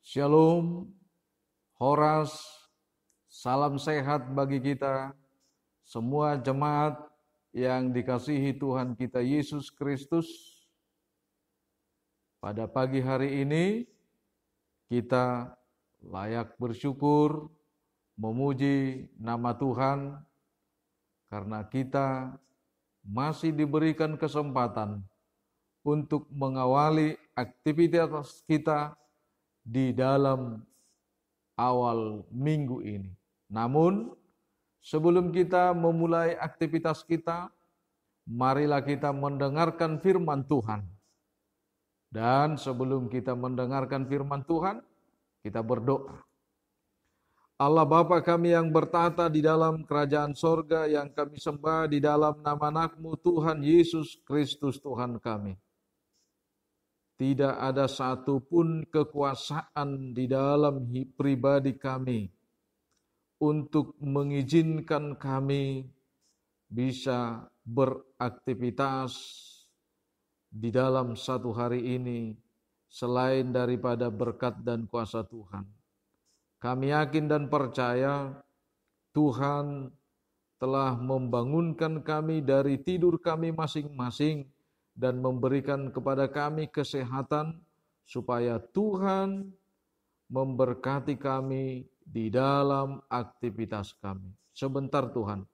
Shalom, Horas, salam sehat bagi kita, semua jemaat yang dikasihi Tuhan kita Yesus Kristus. Pada pagi hari ini, kita layak bersyukur, memuji nama Tuhan, karena kita masih diberikan kesempatan untuk mengawali aktivitas kita di dalam awal minggu ini. Namun, sebelum kita memulai aktivitas kita, marilah kita mendengarkan firman Tuhan. Dan sebelum kita mendengarkan firman Tuhan, kita berdoa. Allah Bapa kami yang bertata di dalam kerajaan sorga, yang kami sembah di dalam nama anak-Mu Tuhan Yesus Kristus Tuhan kami. Tidak ada satupun kekuasaan di dalam pribadi kami untuk mengizinkan kami bisa beraktivitas di dalam satu hari ini selain daripada berkat dan kuasa Tuhan. Kami yakin dan percaya Tuhan telah membangunkan kami dari tidur kami masing-masing dan memberikan kepada kami kesehatan supaya Tuhan memberkati kami di dalam aktivitas kami. Sebentar Tuhan,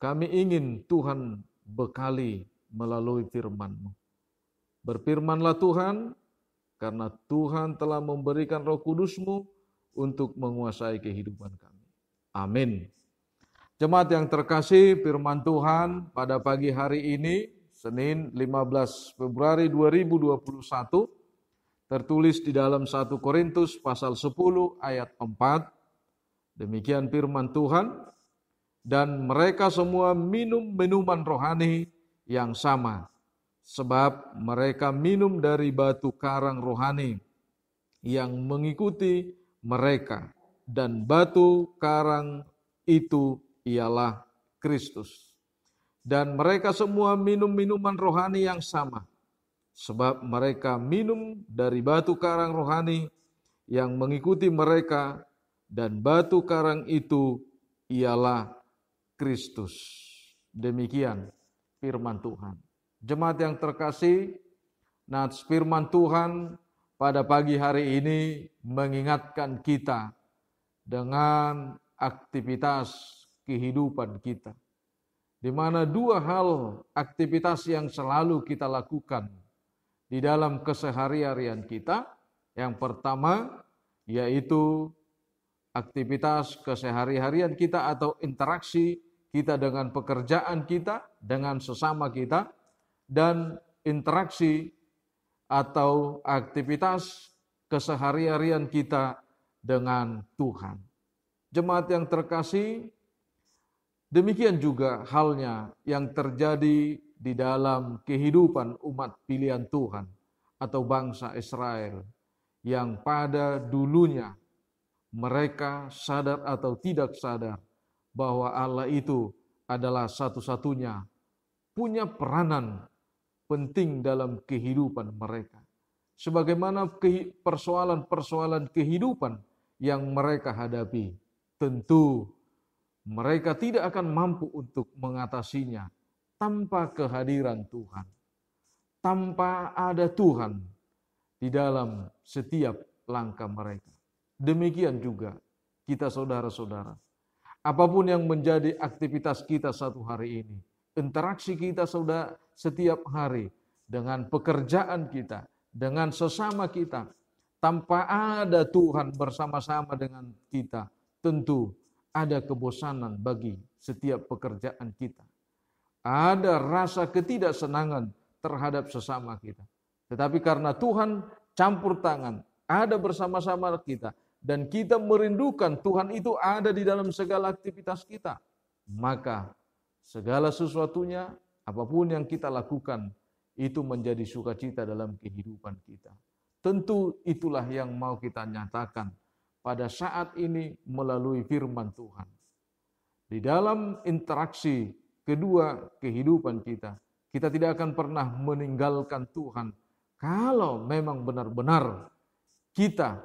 kami ingin Tuhan bekali melalui firman-Mu. Berfirmanlah Tuhan, karena Tuhan telah memberikan Roh Kudus-Mu untuk menguasai kehidupan kami. Amin. Jemaat yang terkasih, firman Tuhan pada pagi hari ini, Senin 15 Februari 2021, tertulis di dalam 1 Korintus pasal 10 ayat 4. Demikian firman Tuhan, dan mereka semua minum minuman rohani yang sama, sebab mereka minum dari batu karang rohani yang mengikuti mereka, dan batu karang itu ialah Kristus. Dan mereka semua minum minuman rohani yang sama, sebab mereka minum dari batu karang rohani yang mengikuti mereka, dan batu karang itu ialah Kristus. Demikian firman Tuhan. Jemaat yang terkasih, nats firman Tuhan pada pagi hari ini mengingatkan kita dengan aktivitas kehidupan kita, di mana dua hal aktivitas yang selalu kita lakukan di dalam keseharian kita. Yang pertama yaitu aktivitas keseharian kita atau interaksi kita dengan pekerjaan kita, dengan sesama kita, dan interaksi atau aktivitas keseharian kita dengan Tuhan. Jemaat yang terkasih, demikian juga halnya yang terjadi di dalam kehidupan umat pilihan Tuhan atau bangsa Israel, yang pada dulunya mereka sadar atau tidak sadar bahwa Allah itu adalah satu-satunya punya peranan penting dalam kehidupan mereka. Sebagaimana persoalan-persoalan kehidupan yang mereka hadapi, tentu mereka tidak akan mampu untuk mengatasinya tanpa kehadiran Tuhan. Tanpa ada Tuhan di dalam setiap langkah mereka. Demikian juga kita saudara-saudara. Apapun yang menjadi aktivitas kita satu hari ini, interaksi kita setiap hari dengan pekerjaan kita, dengan sesama kita, tanpa ada Tuhan bersama-sama dengan kita, tentu ada kebosanan bagi setiap pekerjaan kita. Ada rasa ketidaksenangan terhadap sesama kita. Tetapi karena Tuhan campur tangan, ada bersama-sama kita, dan kita merindukan Tuhan itu ada di dalam segala aktivitas kita, maka segala sesuatunya, apapun yang kita lakukan, itu menjadi sukacita dalam kehidupan kita. Tentu itulah yang mau kita nyatakan pada saat ini melalui firman Tuhan. Di dalam interaksi kedua kehidupan kita, kita tidak akan pernah meninggalkan Tuhan kalau memang benar-benar kita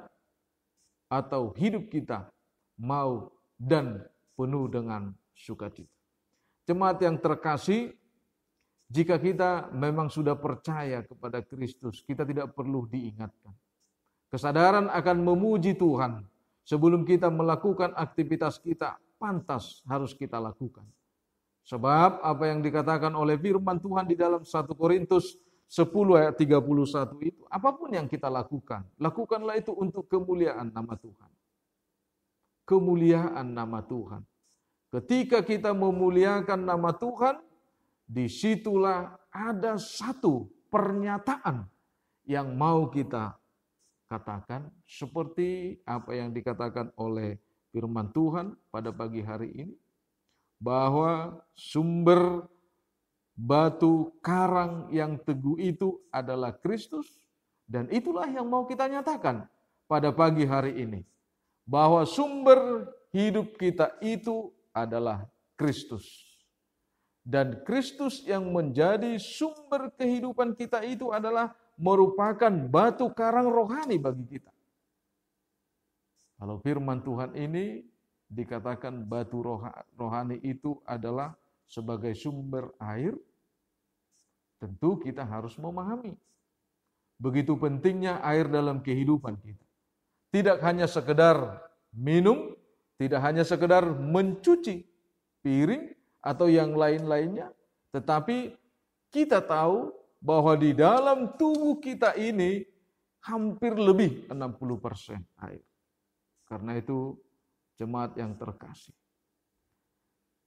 atau hidup kita mau dan penuh dengan sukacita. Jemaat yang terkasih, jika kita memang sudah percaya kepada Kristus, kita tidak perlu diingatkan. Kesadaran akan memuji Tuhan sebelum kita melakukan aktivitas kita pantas harus kita lakukan. Sebab apa yang dikatakan oleh firman Tuhan di dalam 1 Korintus 10 ayat 31 itu, apapun yang kita lakukan, lakukanlah itu untuk kemuliaan nama Tuhan. Kemuliaan nama Tuhan. Ketika kita memuliakan nama Tuhan, disitulah ada satu pernyataan yang mau kita katakan, seperti apa yang dikatakan oleh firman Tuhan pada pagi hari ini, bahwa sumber batu karang yang teguh itu adalah Kristus, dan itulah yang mau kita nyatakan pada pagi hari ini, bahwa sumber hidup kita itu adalah Kristus. Dan Kristus yang menjadi sumber kehidupan kita itu adalah merupakan batu karang rohani bagi kita. Kalau firman Tuhan ini dikatakan batu rohani itu adalah sebagai sumber air, tentu kita harus memahami begitu pentingnya air dalam kehidupan kita. Tidak hanya sekedar minum, tidak hanya sekedar mencuci piring atau yang lain-lainnya, tetapi kita tahu bahwa di dalam tubuh kita ini hampir lebih 60% air. Karena itu, jemaat yang terkasih,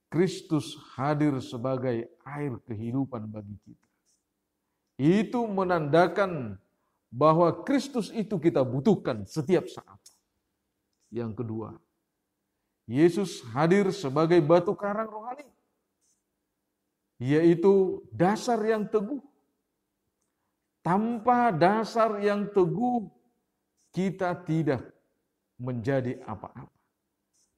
Kristus hadir sebagai air kehidupan bagi kita. Itu menandakan bahwa Kristus itu kita butuhkan setiap saat. Yang kedua, Yesus hadir sebagai batu karang rohani, yaitu dasar yang teguh. Tanpa dasar yang teguh, kita tidak menjadi apa-apa.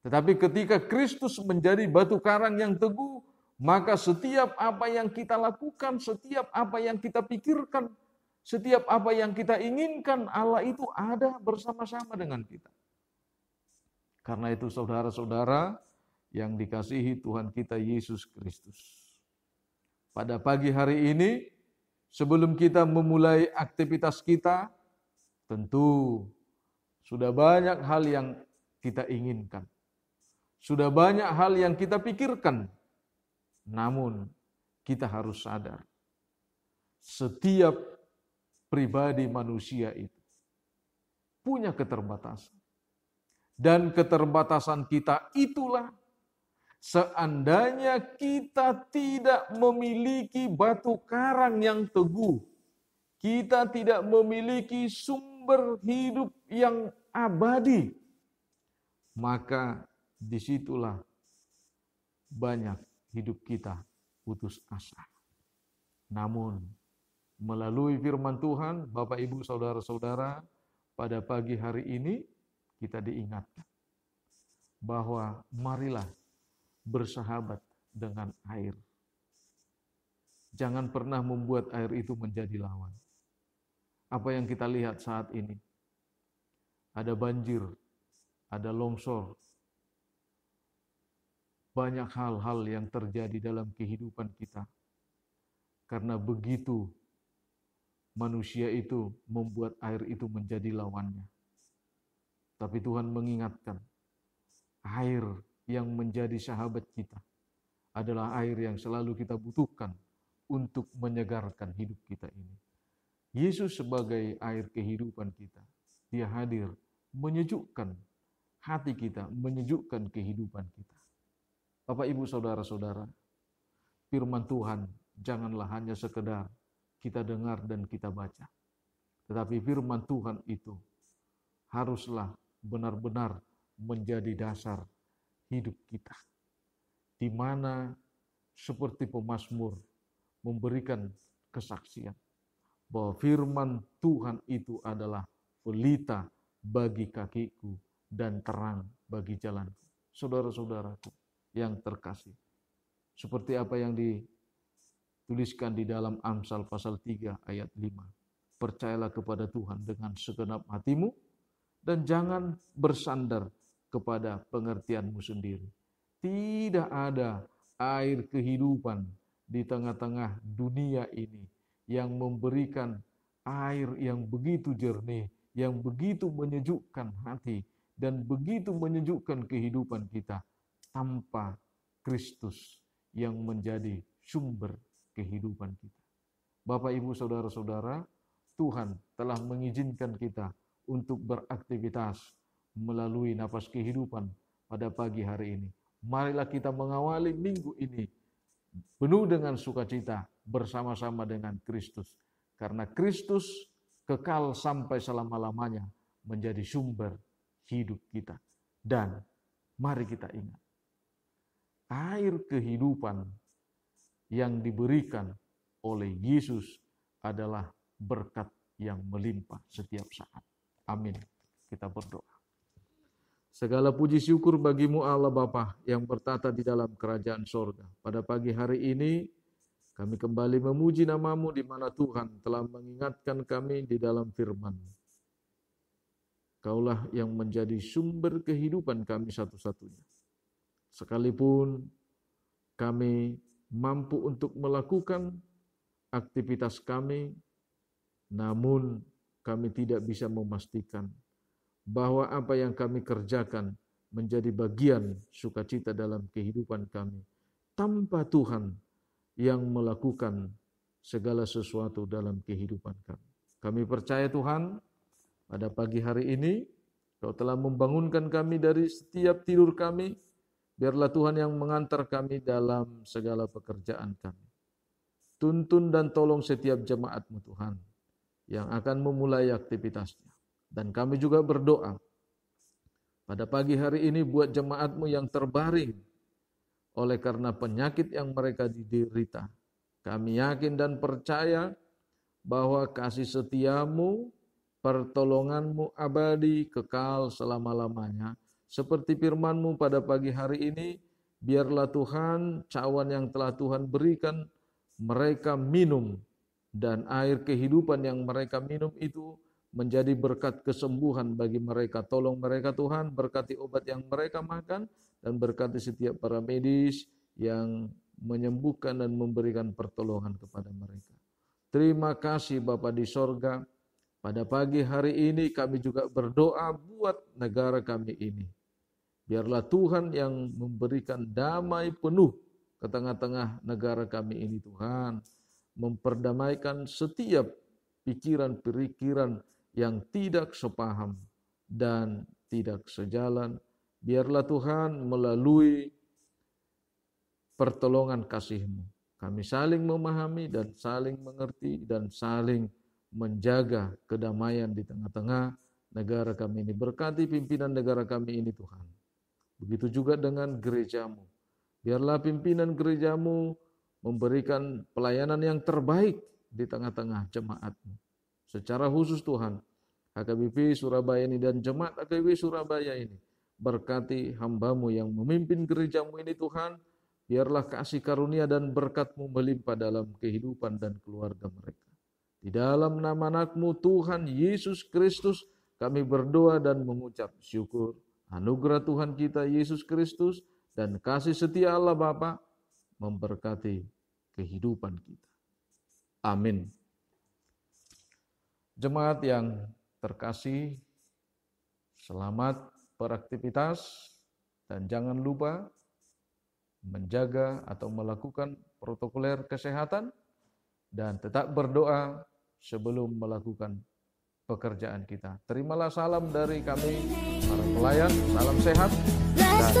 Tetapi ketika Kristus menjadi batu karang yang teguh, maka setiap apa yang kita lakukan, setiap apa yang kita pikirkan, setiap apa yang kita inginkan, Allah itu ada bersama-sama dengan kita. Karena itu saudara-saudara yang dikasihi Tuhan kita Yesus Kristus, pada pagi hari ini, sebelum kita memulai aktivitas kita, tentu sudah banyak hal yang kita inginkan. Sudah banyak hal yang kita pikirkan. Namun kita harus sadar, setiap pribadi manusia itu punya keterbatasan. Dan keterbatasan kita itulah, seandainya kita tidak memiliki batu karang yang teguh, kita tidak memiliki sumber hidup yang abadi, maka disitulah banyak hidup kita putus asa. Namun melalui firman Tuhan, Bapak Ibu Saudara-saudara, pada pagi hari ini kita diingatkan bahwa marilah bersahabat dengan air. Jangan pernah membuat air itu menjadi lawan. Apa yang kita lihat saat ini? Ada banjir, ada longsor. Banyak hal-hal yang terjadi dalam kehidupan kita. Karena begitu manusia itu membuat air itu menjadi lawannya. Tapi Tuhan mengingatkan, air yang menjadi sahabat kita adalah air yang selalu kita butuhkan untuk menyegarkan hidup kita ini. Yesus sebagai air kehidupan kita, Dia hadir menyejukkan hati kita, menyejukkan kehidupan kita. Bapak, Ibu, Saudara-saudara, firman Tuhan janganlah hanya sekedar kita dengar dan kita baca. Tetapi firman Tuhan itu haruslah benar-benar menjadi dasar hidup kita. Di mana seperti pemazmur memberikan kesaksian bahwa firman Tuhan itu adalah pelita bagi kakiku dan terang bagi jalanku. Saudara-saudaraku yang terkasih, seperti apa yang dituliskan di dalam Amsal pasal 3 ayat 5. Percayalah kepada Tuhan dengan segenap hatimu dan jangan bersandar kepada pengertianmu sendiri. Tidak ada air kehidupan di tengah-tengah dunia ini yang memberikan air yang begitu jernih, yang begitu menyejukkan hati, dan begitu menyejukkan kehidupan kita tanpa Kristus yang menjadi sumber kehidupan kita. Bapak, Ibu, Saudara-saudara, Tuhan telah mengizinkan kita untuk beraktivitas melalui napas kehidupan pada pagi hari ini. Marilah kita mengawali minggu ini penuh dengan sukacita bersama-sama dengan Kristus. Karena Kristus kekal sampai selama-lamanya menjadi sumber hidup kita. Dan mari kita ingat, air kehidupan yang diberikan oleh Yesus adalah berkat yang melimpah setiap saat. Amin. Kita berdoa. Segala puji syukur bagimu Allah Bapa yang bertata di dalam kerajaan sorga. Pada pagi hari ini kami kembali memuji namamu di mana Tuhan telah mengingatkan kami di dalam firman. Kaulah yang menjadi sumber kehidupan kami satu-satunya. Sekalipun kami mampu untuk melakukan aktivitas kami, namun kami tidak bisa memastikan bahwa apa yang kami kerjakan menjadi bagian sukacita dalam kehidupan kami tanpa Tuhan yang melakukan segala sesuatu dalam kehidupan kami. Kami percaya Tuhan, pada pagi hari ini Kau telah membangunkan kami dari setiap tidur kami. Biarlah Tuhan yang mengantar kami dalam segala pekerjaan kami. Tuntun dan tolong setiap jemaat-Mu Tuhan yang akan memulai aktivitasnya. Dan kami juga berdoa pada pagi hari ini buat jemaat-Mu yang terbaring oleh karena penyakit yang mereka diderita. Kami yakin dan percaya bahwa kasih setia-Mu, pertolongan-Mu abadi kekal selama-lamanya. Seperti firman-Mu pada pagi hari ini, biarlah Tuhan cawan yang telah Tuhan berikan mereka minum, dan air kehidupan yang mereka minum itu menjadi berkat kesembuhan bagi mereka. Tolong mereka Tuhan, berkati obat yang mereka makan, dan berkati setiap para medis yang menyembuhkan dan memberikan pertolongan kepada mereka. Terima kasih Bapa di sorga. Pada pagi hari ini kami juga berdoa buat negara kami ini. Biarlah Tuhan yang memberikan damai penuh ke tengah-tengah negara kami ini Tuhan. Memperdamaikan setiap pikiran-pikiran yang tidak sepaham dan tidak sejalan. Biarlah Tuhan melalui pertolongan kasih-Mu, kami saling memahami dan saling mengerti dan saling menjaga kedamaian di tengah-tengah negara kami ini. Berkati pimpinan negara kami ini Tuhan. Begitu juga dengan gereja-Mu. Biarlah pimpinan gereja-Mu memberikan pelayanan yang terbaik di tengah-tengah jemaat-Mu. Secara khusus Tuhan, HKBP Surabaya ini dan jemaat HKBP Surabaya ini, berkati hamba-Mu yang memimpin gereja-Mu ini Tuhan, biarlah kasih karunia dan berkat-Mu melimpah dalam kehidupan dan keluarga mereka. Di dalam nama anak-Mu Tuhan Yesus Kristus, kami berdoa dan mengucap syukur. Anugerah Tuhan kita Yesus Kristus dan kasih setia Allah Bapa memberkati kehidupan kita. Amin. Jemaat yang terkasih, selamat beraktivitas dan jangan lupa menjaga atau melakukan protokoler kesehatan dan tetap berdoa sebelum melakukan pekerjaan kita. Terimalah salam dari kami para pelayan, salam sehat dan